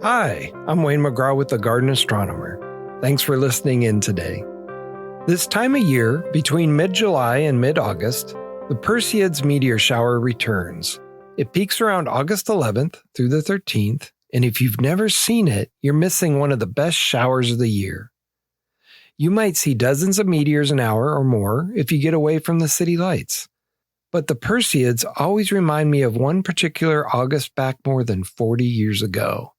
Hi, I'm Wayne McGraw with the Garden Astronomer. Thanks for listening in today. This time of year, between mid-July and mid-August, the Perseids meteor shower returns. It peaks around August 11th through the 13th, and if you've never seen it, you're missing one of the best showers of the year. You might see dozens of meteors an hour or more if you get away from the city lights. But the Perseids always remind me of one particular August back more than 40 years ago.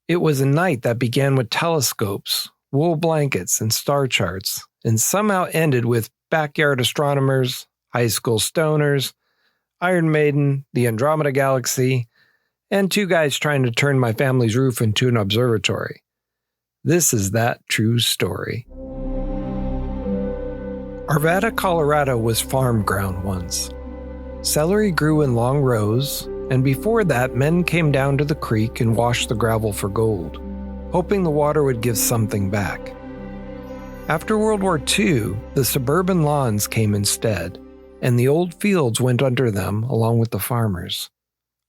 It was a night that began with telescopes, wool blankets, and star charts, and somehow ended with backyard astronomers, high school stoners, Iron Maiden, the Andromeda Galaxy, and two guys trying to turn my family's roof into an observatory. This is that true story. Arvada, Colorado was farm ground once. Celery grew in long rows, and before that, men came down to the creek and washed the gravel for gold, hoping the water would give something back. After World War II, the suburban lawns came instead, and the old fields went under them along with the farmers.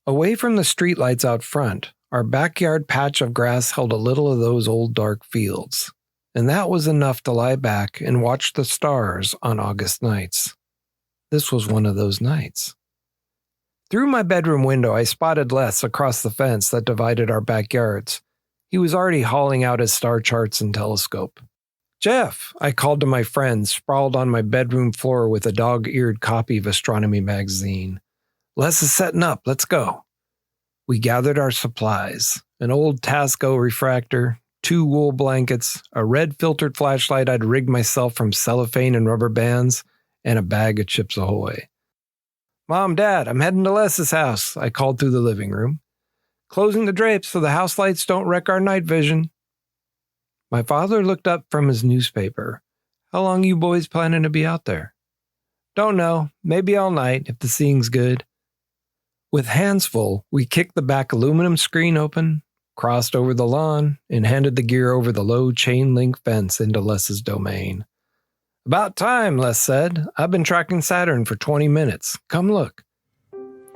Away from the streetlights out front, our backyard patch of grass held a little of those old dark fields, and that was enough to lie back and watch the stars on August nights. This was one of those nights. Through my bedroom window, I spotted Les across the fence that divided our backyards. He was already hauling out his star charts and telescope. "Jeff," I called to my friend, sprawled on my bedroom floor with a dog-eared copy of Astronomy magazine. "Les is setting up. Let's go." We gathered our supplies, an old Tasco refractor, 2 wool blankets, a red filtered flashlight I'd rigged myself from cellophane and rubber bands, and a bag of Chips Ahoy. "Mom, Dad, I'm heading to Les's house," I called through the living room. "Closing the drapes so the house lights don't wreck our night vision." My father looked up from his newspaper. "How long you boys planning to be out there?" "Don't know. Maybe all night, if the seeing's good." With hands full, we kicked the back aluminum screen open, crossed over the lawn, and handed the gear over the low chain-link fence into Les's domain. "About time," Les said. "I've been tracking Saturn for 20 minutes. Come look."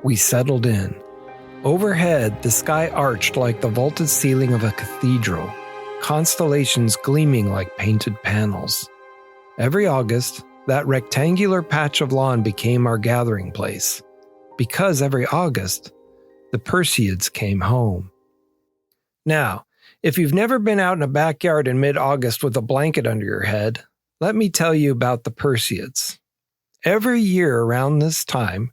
We settled in. Overhead, the sky arched like the vaulted ceiling of a cathedral, constellations gleaming like painted panels. Every August, that rectangular patch of lawn became our gathering place, because every August, the Perseids came home. Now, if you've never been out in a backyard in mid-August with a blanket under your head, let me tell you about the Perseids. Every year around this time,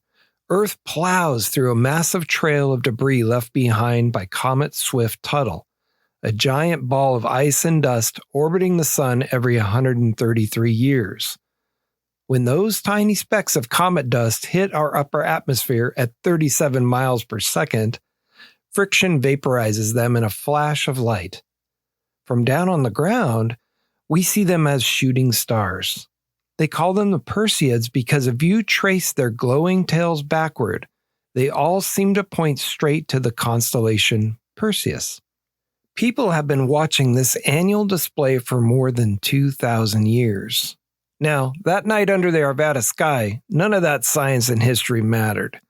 Earth plows through a massive trail of debris left behind by Comet Swift-Tuttle, a giant ball of ice and dust orbiting the sun every 133 years. When those tiny specks of comet dust hit our upper atmosphere at 37 miles per second, friction vaporizes them in a flash of light. From down on the ground, we see them as shooting stars. They call them the Perseids because if you trace their glowing tails backward, they all seem to point straight to the constellation Perseus. People have been watching this annual display for more than 2,000 years. Now, that night under the Arvada sky, none of that science and history mattered.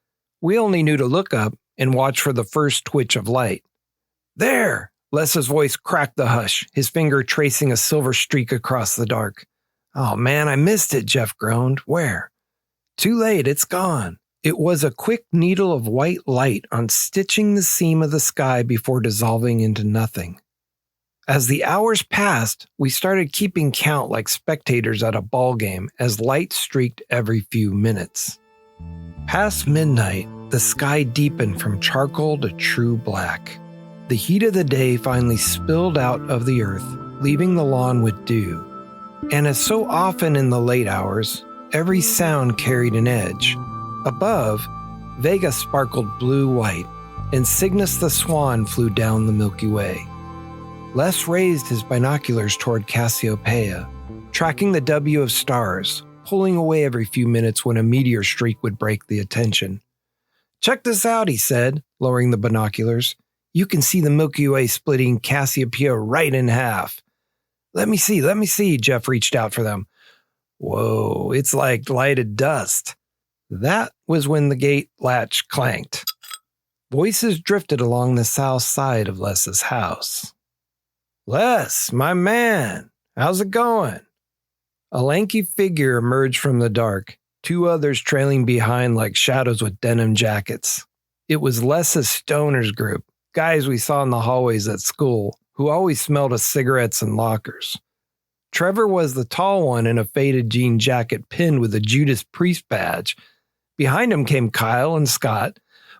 We only knew to look up and watch for the first twitch of light. "There!" Les's voice cracked the hush, his finger tracing a silver streak across the dark. "Oh man, I missed it," Jeff groaned. "Where?" "Too late, it's gone." It was a quick needle of white light on stitching the seam of the sky before dissolving into nothing. As the hours passed, we started keeping count like spectators at a ball game as light streaked every few minutes. Past midnight, the sky deepened from charcoal to true black. The heat of the day finally spilled out of the earth, leaving the lawn with dew. And as so often in the late hours, every sound carried an edge. Above, Vega sparkled blue-white, and Cygnus the swan flew down the Milky Way. Les raised his binoculars toward Cassiopeia, tracking the W of stars, pulling away every few minutes when a meteor streak would break the attention. "Check this out," he said, lowering the binoculars. "You can see the Milky Way splitting Cassiopeia right in half." Let me see, Jeff reached out for them. "Whoa, it's like lighted dust." That was when the gate latch clanked. Voices drifted along the south side of Les's house. Les, my man, how's it going? A lanky figure emerged from the dark, two others trailing behind like shadows with denim jackets. It was Les's stoners group, guys we saw in the hallways at school, who always smelled of cigarettes and lockers. Trevor was the tall one in a faded jean jacket pinned with a Judas Priest badge. Behind him came Kyle and Scott,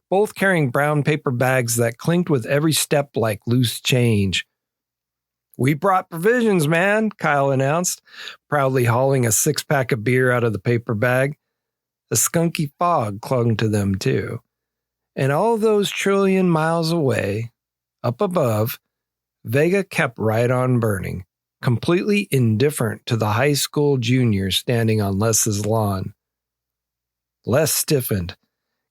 both carrying brown paper bags that clinked with every step like loose change. We brought provisions, man, Kyle announced, proudly hauling a six-pack of beer out of the paper bag. A skunky fog clung to them, too. And all those trillion miles away, up above, Vega kept right on burning, completely indifferent to the high school juniors standing on Les's lawn. Les stiffened.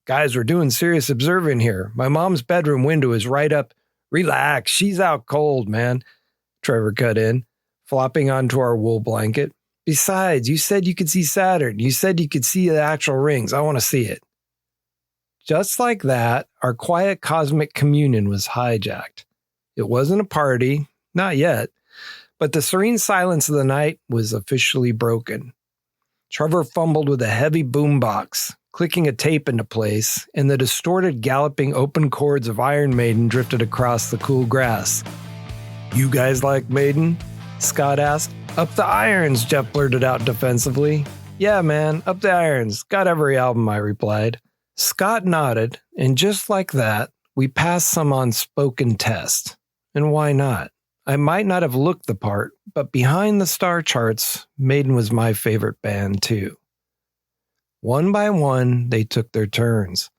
Guys, we're doing serious observing here. My mom's bedroom window is right up. Relax, she's out cold, man, Trevor cut in, flopping onto our wool blanket. Besides, you said you could see Saturn. You said you could see the actual rings. I want to see it. Just like that, our quiet cosmic communion was hijacked. It wasn't a party, not yet, but the serene silence of the night was officially broken. Trevor fumbled with a heavy boombox, clicking a tape into place, and the distorted galloping open chords of Iron Maiden drifted across the cool grass. You guys like Maiden? Scott asked. Up the irons, Jeff blurted out defensively. Yeah, man, up the irons. Got every album, I replied. Scott nodded, and just like that, we passed some unspoken test. And why not? I might not have looked the part, but behind the star charts, Maiden was my favorite band too. One by one, they took their turns.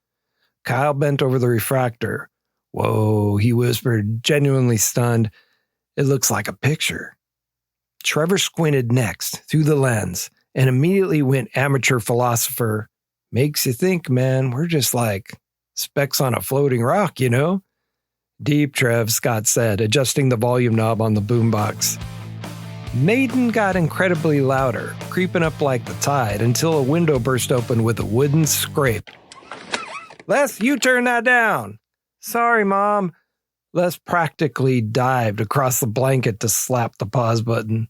Kyle bent over the refractor. Whoa, he whispered, genuinely stunned. It looks like a picture. Trevor squinted next, through the lens, and immediately went amateur philosopher. Makes you think, man, we're just like specks on a floating rock, you know? Deep, Trev, Scott said, adjusting the volume knob on the boombox. Maiden got incredibly louder, creeping up like the tide, until a window burst open with a wooden scrape. Les, you turn that down. Sorry, Mom. Les practically dived across the blanket to slap the pause button.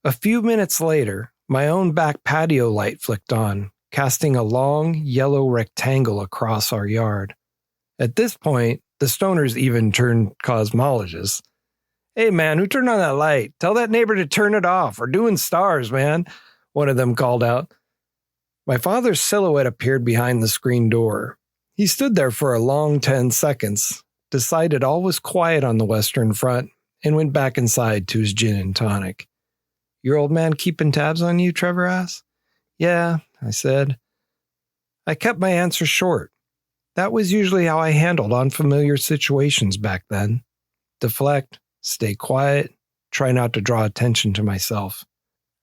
A few minutes later, my own back patio light flicked on, casting a long, yellow rectangle across our yard. At this point, the stoners even turned cosmologists. Hey, man, who turned on that light? Tell that neighbor to turn it off. We're doing stars, man, one of them called out. My father's silhouette appeared behind the screen door. He stood there for a long 10 seconds, decided all was quiet on the western front, and went back inside to his gin and tonic. Your old man keeping tabs on you, Trevor asked. Yeah, I said. I kept my answer short. That was usually how I handled unfamiliar situations back then. Deflect, stay quiet, try not to draw attention to myself.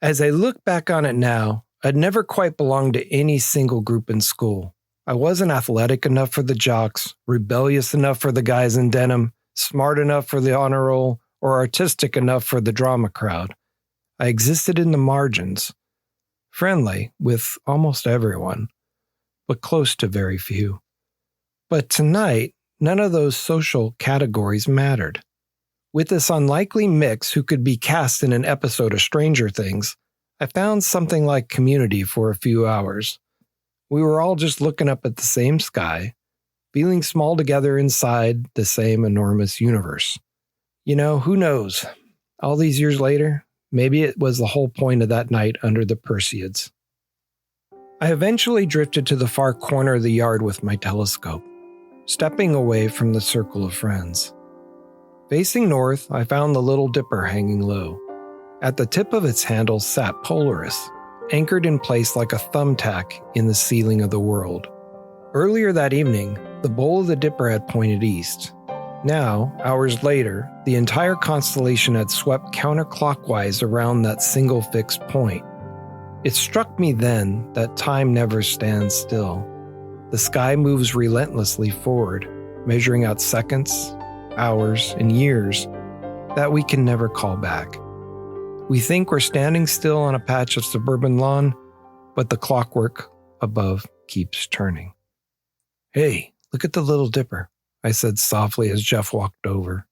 As I look back on it now, I'd never quite belonged to any single group in school. I wasn't athletic enough for the jocks, rebellious enough for the guys in denim, smart enough for the honor roll, or artistic enough for the drama crowd. I existed in the margins, friendly with almost everyone, but close to very few. But tonight, none of those social categories mattered. With this unlikely mix who could be cast in an episode of Stranger Things, I found something like community for a few hours. We were all just looking up at the same sky, feeling small together inside the same enormous universe. You know, who knows? All these years later, maybe it was the whole point of that night under the Perseids. I eventually drifted to the far corner of the yard with my telescope, stepping away from the circle of friends. Facing north, I found the Little Dipper hanging low. At the tip of its handle sat Polaris, anchored in place like a thumbtack in the ceiling of the world. Earlier that evening, the bowl of the Dipper had pointed east. Now, hours later, the entire constellation had swept counterclockwise around that single fixed point. It struck me then that time never stands still. The sky moves relentlessly forward, measuring out seconds, hours, and years that we can never call back. We think we're standing still on a patch of suburban lawn, but the clockwork above keeps turning. Hey, Look at the Little Dipper, I said softly as Jeff walked over.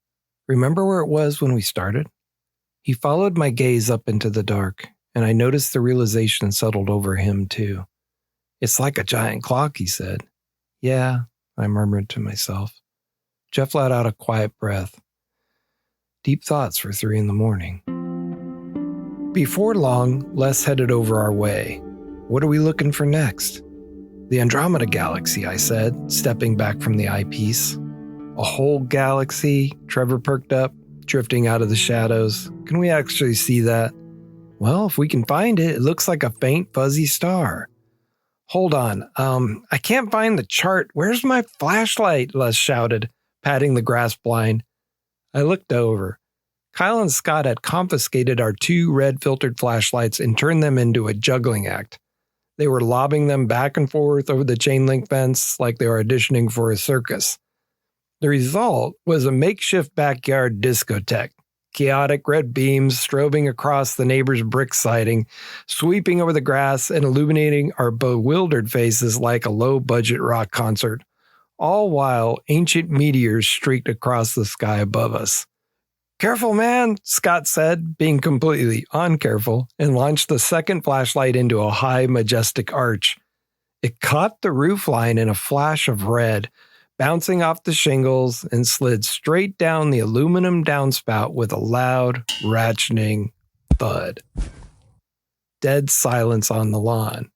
Remember where it was when we started? He followed my gaze up into the dark, and I noticed the realization settled over him too. It's like a giant clock, he said. Yeah, I murmured to myself. Jeff let out a quiet breath. Deep thoughts for 3 a.m. Before long, Les headed over our way. What are we looking for next? The Andromeda Galaxy, I said, stepping back from the eyepiece. A whole galaxy? Trevor perked up, drifting out of the shadows. Can we actually see that? Well, if we can find it, it looks like a faint, fuzzy star. Hold on, I can't find the chart. Where's my flashlight? Les shouted, patting the grass blind. I looked over. Kyle and Scott had confiscated our 2 red-filtered flashlights and turned them into a juggling act. They were lobbing them back and forth over the chain-link fence like they were auditioning for a circus. The result was a makeshift backyard discotheque. Chaotic red beams strobing across the neighbor's brick siding, sweeping over the grass and illuminating our bewildered faces like a low-budget rock concert, all while ancient meteors streaked across the sky above us. Careful, man, Scott said, being completely uncareful, and launched the second flashlight into a high, majestic arch. It caught the roofline in a flash of red, bouncing off the shingles and slid straight down the aluminum downspout with a loud, ratcheting thud. Dead silence on the lawn.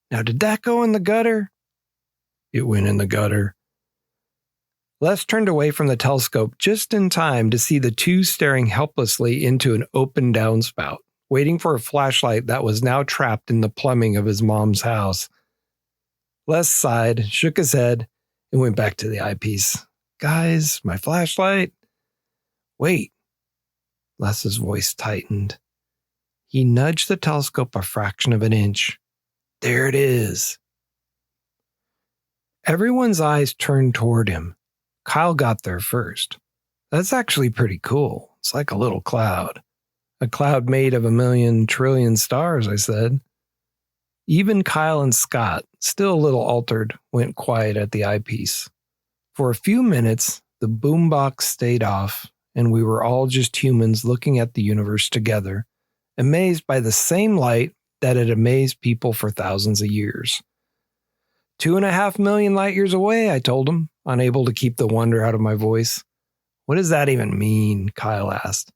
Now, did that go in the gutter? It went in the gutter. Les turned away from the telescope just in time to see the 2 staring helplessly into an open downspout, waiting for a flashlight that was now trapped in the plumbing of his mom's house. Les sighed, shook his head, and went back to the eyepiece. Guys, my flashlight. Wait. Les's voice tightened. He nudged the telescope a fraction of an inch. There it is. Everyone's eyes turned toward him. Kyle got there first. That's actually pretty cool. It's like a little cloud. A cloud made of 1,000,000 trillion stars, I said. Even Kyle and Scott, still a little altered, went quiet at the eyepiece. For a few minutes, the boombox stayed off, and we were all just humans looking at the universe together, amazed by the same light that had amazed people for thousands of years. 2.5 million light years away, I told him, unable to keep the wonder out of my voice. What does that even mean? Kyle asked.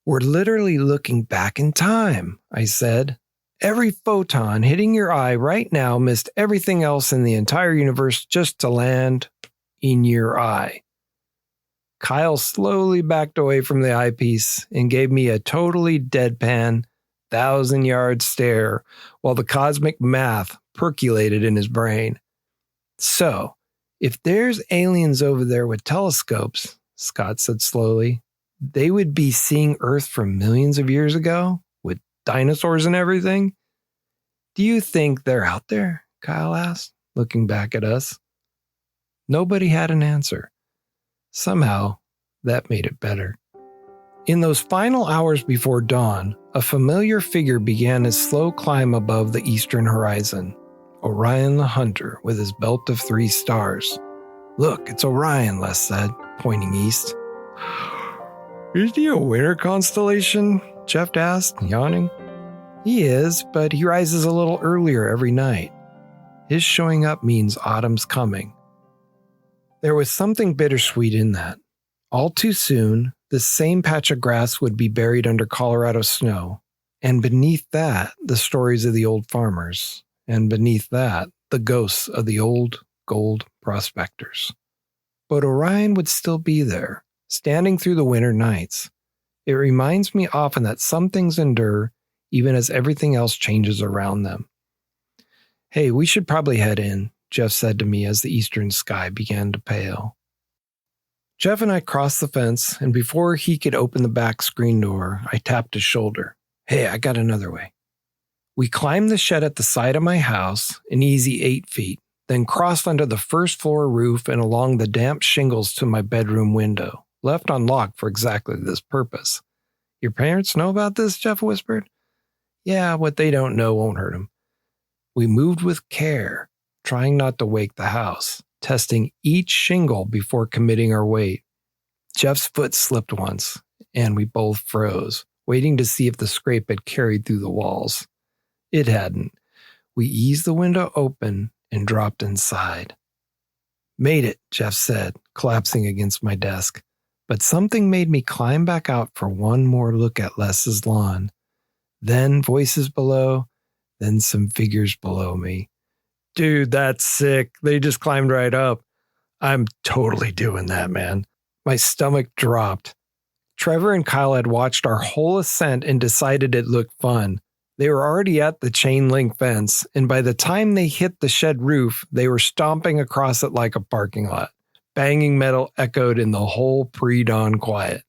We're literally looking back in time, I said. Every photon hitting your eye right now missed everything else in the entire universe just to land in your eye. Kyle slowly backed away from the eyepiece and gave me a totally deadpan, 1,000-yard stare while the cosmic math percolated in his brain. So, if there's aliens over there with telescopes, Scott said slowly, they would be seeing Earth from millions of years ago, with dinosaurs and everything? Do you think they're out there? Kyle asked, looking back at us. Nobody had an answer. Somehow, that made it better. In those final hours before dawn, a familiar figure began his slow climb above the eastern horizon. Orion the Hunter with his belt of 3 stars. Look, it's Orion, Les said, pointing east. Is he a winter constellation? Jeff asked, yawning. He is, but he rises a little earlier every night. His showing up means autumn's coming. There was something bittersweet in that. All too soon, the same patch of grass would be buried under Colorado snow, and beneath that, the stories of the old farmers, and beneath that, the ghosts of the old gold prospectors. But Orion would still be there, standing through the winter nights. It reminds me often that some things endure, even as everything else changes around them. Hey, we should probably head in, Jeff said to me as the eastern sky began to pale. Jeff and I crossed the fence, and before he could open the back screen door, I tapped his shoulder. Hey, I got another way. We climbed the shed at the side of my house, an easy 8 feet, then crossed under the first floor roof and along the damp shingles to my bedroom window, left unlocked for exactly this purpose. Your parents know about this? Jeff whispered. Yeah, what they don't know won't hurt them. We moved with care, trying not to wake the house. testing each shingle before committing our weight. Jeff's foot slipped once, and we both froze, waiting to see if the scrape had carried through the walls. It hadn't. We eased the window open and dropped inside. "Made it," Jeff said, collapsing against my desk. But something made me climb back out for one more look at Les's lawn. Then voices below, then some figures below me. "Dude, that's sick. They just climbed right up." "I'm totally doing that, man." My stomach dropped. Trevor and Kyle had watched our whole ascent and decided it looked fun. They were already at the chain link fence, and by the time they hit the shed roof, they were stomping across it like a parking lot. Banging metal echoed in the whole pre-dawn quiet.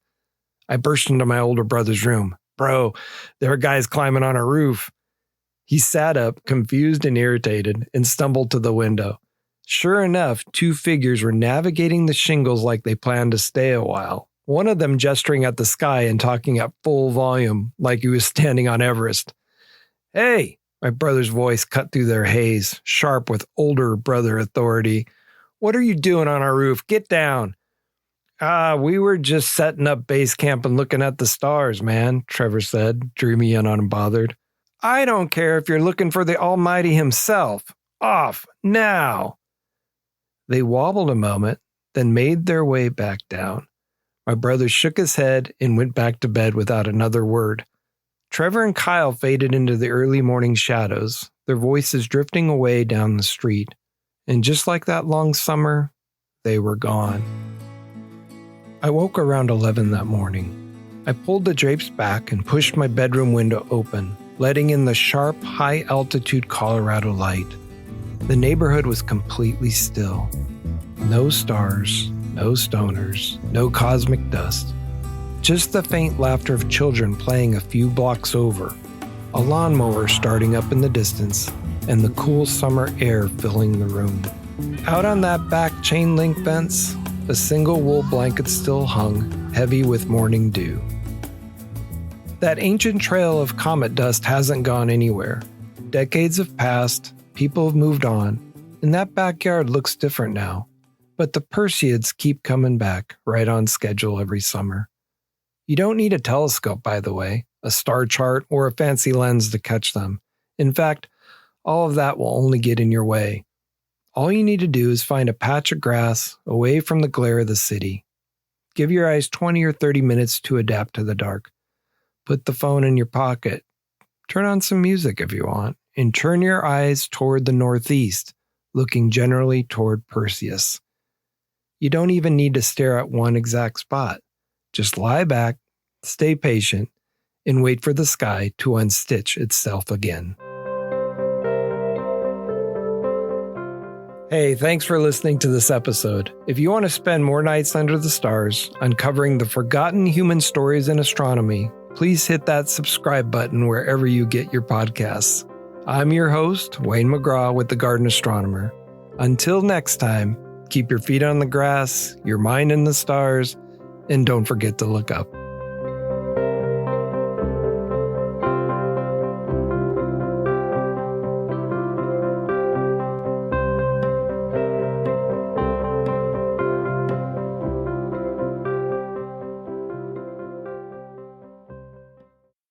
I burst into my older brother's room. "Bro, there are guys climbing on our roof." He sat up, confused and irritated, and stumbled to the window. Sure enough, two figures were navigating the shingles like they planned to stay a while. One of them gesturing at the sky and talking at full volume, like he was standing on Everest. "Hey!" My brother's voice cut through their haze, sharp with older brother authority. "What are you doing on our roof? Get down." We were just setting up base camp and looking at the stars, man," Trevor said, dreamy and unbothered. "I don't care if you're looking for the Almighty himself. Off, now." They wobbled a moment, then made their way back down. My brother shook his head and went back to bed without another word. Trevor and Kyle faded into the early morning shadows, their voices drifting away down the street. And just like that long summer, they were gone. I woke around 11 that morning. I pulled the drapes back and pushed my bedroom window open, letting in the sharp, high-altitude Colorado light. The neighborhood was completely still. No stars, no stoners, no cosmic dust. Just the faint laughter of children playing a few blocks over, a lawnmower starting up in the distance, and the cool summer air filling the room. Out on that back chain link fence, a single wool blanket still hung, heavy with morning dew. That ancient trail of comet dust hasn't gone anywhere. Decades have passed, people have moved on, and that backyard looks different now. But the Perseids keep coming back, right on schedule every summer. You don't need a telescope, by the way, a star chart, or a fancy lens to catch them. In fact, all of that will only get in your way. All you need to do is find a patch of grass away from the glare of the city. Give your eyes 20 or 30 minutes to adapt to the dark. Put the phone in your pocket. Turn on some music if you want, and turn your eyes toward the northeast, looking generally toward Perseus. You don't even need to stare at one exact spot. Just lie back, stay patient, and wait for the sky to unstitch itself again. Hey, thanks for listening to this episode. If you want to spend more nights under the stars, uncovering the forgotten human stories in astronomy, please hit that subscribe button wherever you get your podcasts. I'm your host, Wayne McGraw with the Garden Astronomer. Until next time, keep your feet on the grass, your mind in the stars, and don't forget to look up.